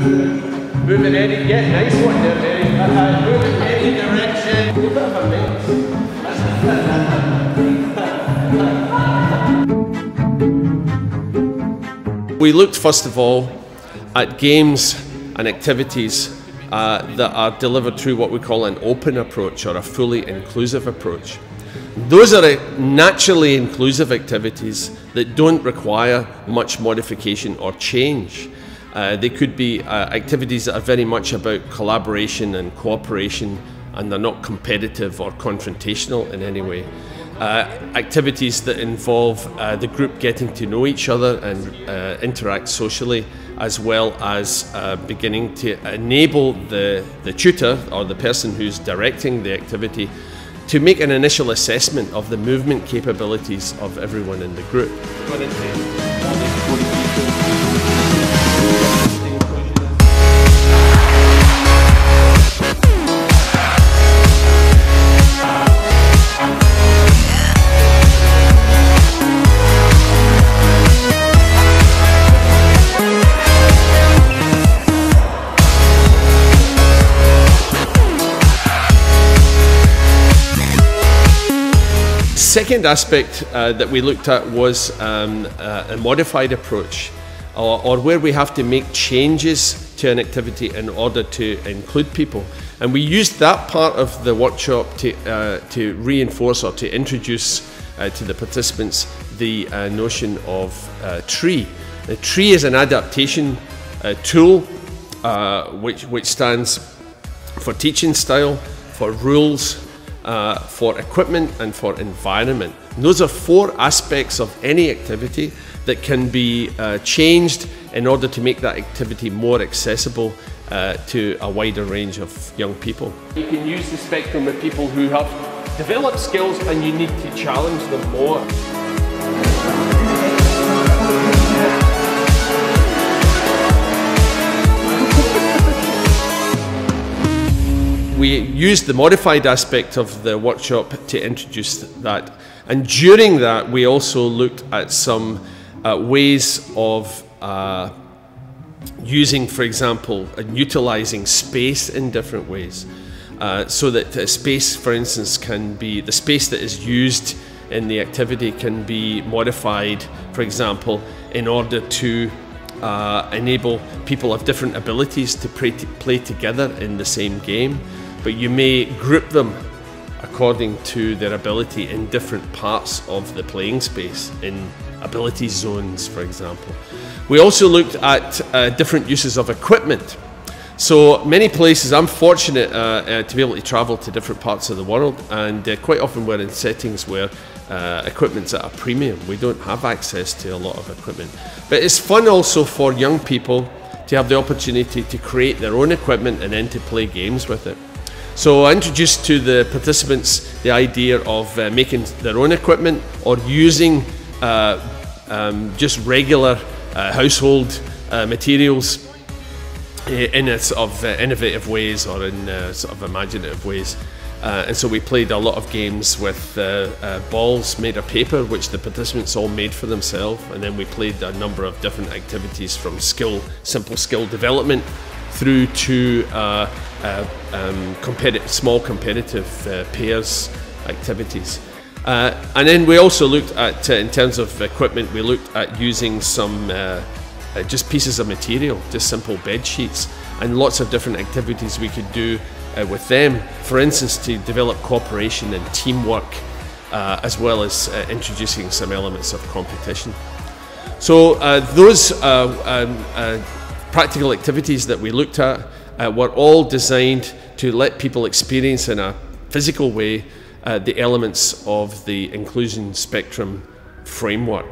Move in any, yeah, nice one there, Eddie. Move in any direction. A bit of a mix. We looked first of all at games and activities that are delivered through what we call an open approach or a fully inclusive approach. Those are naturally inclusive activities that don't require much modification or change. They could be activities that are very much about collaboration and cooperation, and they're not competitive or confrontational in any way. Activities that involve the group getting to know each other and interact socially, as well as beginning to enable the tutor or the person who's directing the activity to make an initial assessment of the movement capabilities of everyone in the group. Second aspect that we looked at was a modified approach, or where we have to make changes to an activity in order to include people. And we used that part of the workshop to reinforce or to introduce to the participants the notion of TREE. The TREE is an adaptation tool which stands for teaching style, for rules, for equipment and for environment. And those are four aspects of any activity that can be changed in order to make that activity more accessible to a wider range of young people. You can use the spectrum with people who have developed skills and you need to challenge them more. We used the modified aspect of the workshop to introduce that, and during that we also looked at some ways of using, for example, and utilising space in different ways, so that space, for instance, can be the space that is used in the activity can be modified, for example, in order to enable people of different abilities to play together in the same game. But you may group them according to their ability in different parts of the playing space, in ability zones, for example. We also looked at different uses of equipment. So many places, I'm fortunate to be able to travel to different parts of the world, and quite often we're in settings where equipment's at a premium. We don't have access to a lot of equipment. But it's fun also for young people to have the opportunity to create their own equipment and then to play games with it. So I introduced to the participants the idea of making their own equipment or using just regular household materials in a sort of innovative ways or in sort of imaginative ways. And so we played a lot of games with balls made of paper, which the participants all made for themselves, and then we played a number of different activities from simple skill development through to small competitive pairs activities. And then we also looked at, in terms of equipment, we looked at using some just pieces of material, just simple bed sheets, and lots of different activities we could do with them. For instance, to develop cooperation and teamwork, as well as introducing some elements of competition. So those practical activities that we looked at were all designed to let people experience in a physical way the elements of the inclusion spectrum framework.